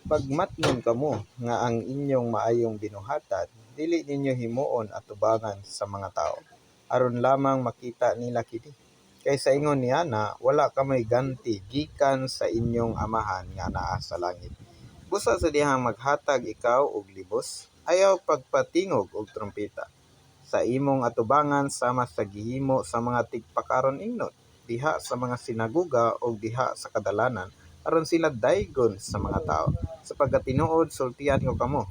Pagmatnon kamo nga ang inyong maayong binuhatag, dili ninyo himuon atubangan sa mga tao, aron lamang makita nila kini. Kay sa ingon niya na wala kamay ganti gikan sa inyong amahan nga naa sa langit. Busa sa dihang maghatag ikaw og libos, ayaw pagpatingog og trompeta sa imong atubangan sama sa gihimo sa mga tigpakaron ingnon, diha sa mga sinaguga o diha sa kadalanan, aron sila daygon sa mga tao. Sapagkat tinuod sultian ko kamo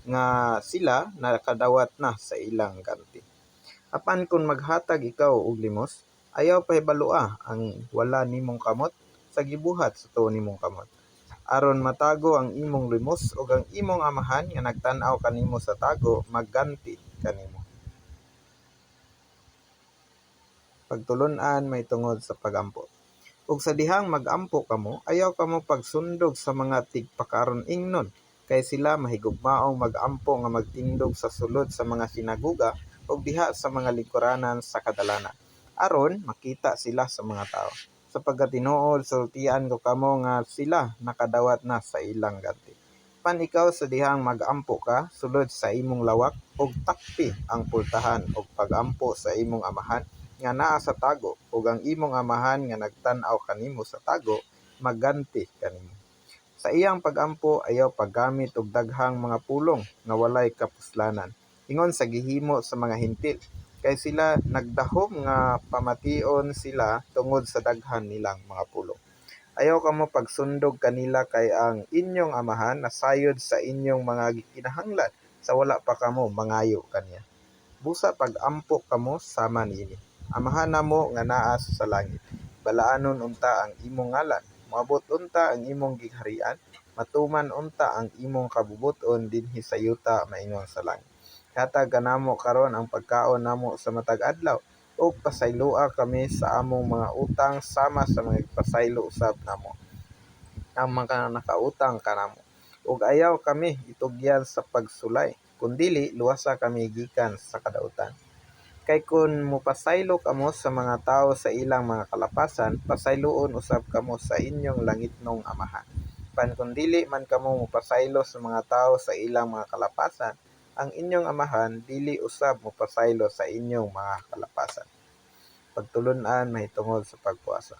nga sila nakadawat na sa ilang ganti. Apan kung maghatag ikaw og limos, ayaw pahibalua ang wala nimong kamot sa gibuhat sa tuo nimong kamot, aron matago ang imong limos ug ang imong amahan nga nagtan-aw kanimo sa tago magganti kanimo. Pagtulon-an may tungod sa pagampo. Ug sa dihang mag-ampo kamo, ayaw kamo pagsundog sa mga tigpakaron ingnon, kay sila mahigugmaong mag-ampo nga magtindog sa sulod sa mga sinaguga ug diha sa mga lingkuranan sa kadalanan, aron makita sila sa mga tao. Sapagkat tinuod sultian ko kamo nga sila nakadawat na sa ilang ganti. Pan ikaw sa dihang mag-ampo ka, sulod sa imong lawak ug takpi ang pultahan ug pag-ampo sa imong amahan nga naa sa tago, ug ang imong amahan nga nagtan-aw kanimo sa tago magganti kanimo. Sa iyang pag-ampo ayaw paggamit og daghang mga pulong nga walay kapuslanan, ingon sa gihimo sa mga hintil, kay sila nagdahom nga pamation sila tungod sa daghan nilang mga pulong. Ayaw kamo pagsundog kanila, kay ang inyong amahan nasayod sa inyong mga kinahanglan sa wala pa kamo mangayo kaniya. Busa pag-ampo kamo sama niini. Amahan namo nga naa sa langit, balaanon unta ang imong ngalan, moabot unta ang imong gigharian, matuman unta ang imong kabubuton dinhi sa yuta maingon sa langit. Hatag kanamo karon ang pagkaon namo sa matag adlaw, ug pasaylua kami sa among mga utang sama sa mga pasaylo usab namo ang mga nakautang kanamo. Ug ayaw kami itugyan sa pagsulay, kundili luwasa kami gikan sa kadautan. Kay kun mopasaylo kamo sa mga tawo sa ilang mga kalapasan, pasayloon usab kamo sa inyong langitnong amahan. Pan kung dili man kamo mopasaylo sa mga tawo sa ilang mga kalapasan, ang inyong amahan dili usab mopasaylo sa inyong mga kalapasan. Pagtulon-an mahitungod sa pagpuasa.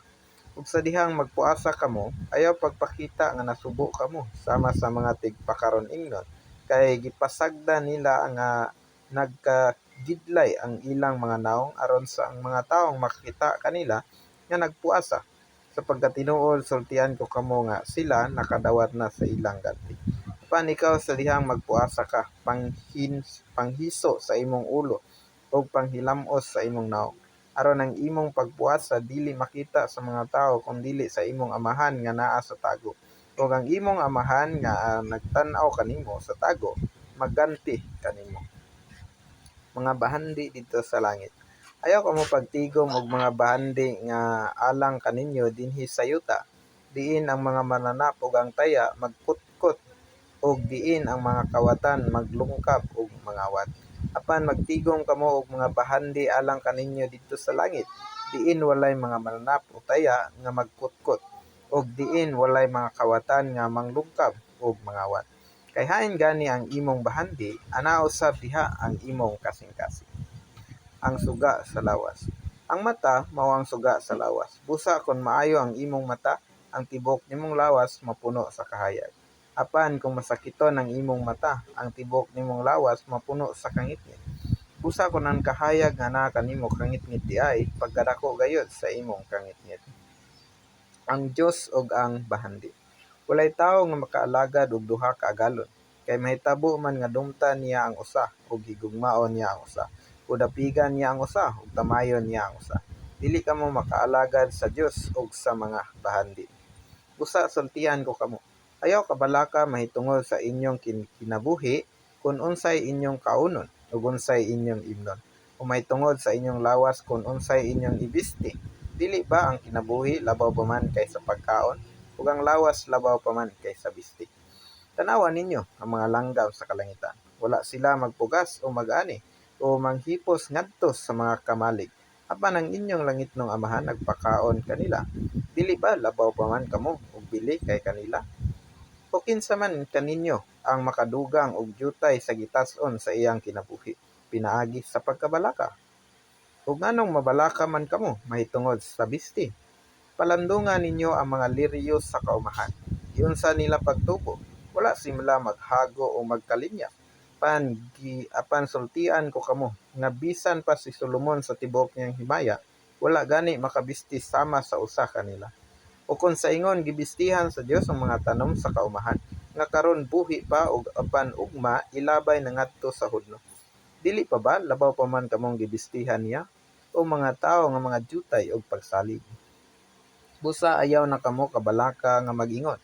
Ug sa dihang magpuasa kamo, ayaw pagpakita nga nasubo kamo sama sa mga tigpakaron ingnon, kay gipasagda nila nga nagkagidlay ang ilang mga naong aron sa ang mga taong makita kanila nga nagpuasa. Sapagkat tinuod sultian ko kamo nga sila nakadawat na sa ilang ganti. Pan ikaw sa dihang magpuasa ka, panghiso sa imong ulo ug panghilamos sa imong naong, aron ang imong pagpuasa dili makita sa mga tao kundi sa imong amahan nga naa sa tago. Ug ang imong amahan nga nagtan-aw kanimo sa tago magganti kanimo. Mga bahandi dito sa langit. Ayaw kamo pagtigom og mga bahandi nga alang kaninyo dinhi sa yuta, diin ang mga mananap ug ang taya magkutkot, ug diin ang mga kawatan maglungkab og mangawat. Apan magtigom kamo og mga bahandi alang kaninyo dito sa langit, diin walay mga mananap o taya nga magkutkot, ug diin walay mga kawatan nga manglungkab og mangawat. Kay hain gani ang imong bahandi, ana usab diha ang imong kasing-kasing. Ang suga sa lawas. Ang mata mao ang suga sa lawas. Busa kon maayo ang imong mata, ang tibok nimong lawas mapuno sa kahayag. Apan kung masakiton ang imong mata, ang tibok nimong lawas mapuno sa kangitngit. Busa kon ang kahayag nga naa kanimo kangitngit diay, pagkadako gayud sa imong kangitngit. Ang Dios ug ang bahandi. Walay tawo nga makaalagad og duha ka agalon, kay mahitabo man nga dumtan niya ang usa ug higugmaon niya ang usa, o dapigan niya ang usa ug tamayon niya ang usa. Dili kamo makaalagad sa Dios ug sa mga bahandi. Busa sultian ko kamo, ayaw kabalaka mahitungod sa inyong kinabuhi kung unsay inyong kaunon ug unsay inyong imnon, o mahitungod sa inyong lawas kung unsay inyong ibisti. Dili ba ang kinabuhi labaw pa man kaysa pagkaon, ug ang lawas labaw pa man kaysa bisti? Tanawan ninyo ang mga langgam sa kalangitan. Wala sila magpugas o mag-ani o manghipos ngadto sa mga kamalig. Apan ang inyong langitnong amahan nagpakaon kanila. Dili ba labaw pa man kamo og bili kay kanila? O kinsa man kaninyo ang makadugang og jutay sa gitas-on sa iyang kinabuhi, pinaagi sa pagkabalaka? Ug nganong mabalaka man kamo mahitungod sa bisti? Palandungan ninyo ang mga liryo sa kaumahan. Giunsa nila pagtubo? Wala sila maghago o magkalinya. Apan sultian ko kamo nga bisan pa si Solomon sa tibuok niyang himaya, wala gani makabisti sama sa usa kanila. O kung sa ingon gibistihan sa Dios ang mga tanom sa kaumahan, nga karon buhi pa ug apan ugma ilabay na ngadto sa hudno. Dili pa ba labaw pa man kamong gibistihan niya? O mga tawo nga mga jutay og pagsalig. Busa ayaw na kamo kabalaka nga mag-ingon,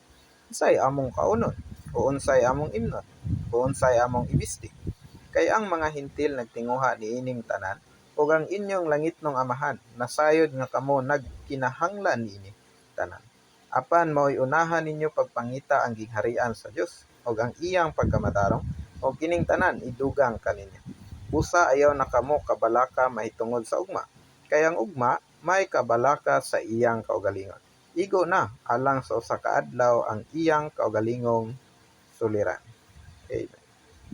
unsay among kaunon? O unsay among imnon? O unsay among ibisti? Kay ang mga hintil nagtinguha niining tanan, ug ang inyong langitnong amahan nasayod nga kamo nagkinahanglan niini tanan. Apan mao'y unahan ninyo pagpangita ang gingharian sa Dios ug ang iyang pagkamatarong, ug kining tanan idugang kaninyo. Busa ayaw na kamo kabalaka mahitungod sa ugma, kay ang ugma may kabalaka sa iyang kaugalingon. Igo na alang sa usa ka adlaw ang iyang kaugalingong suliran. Amen.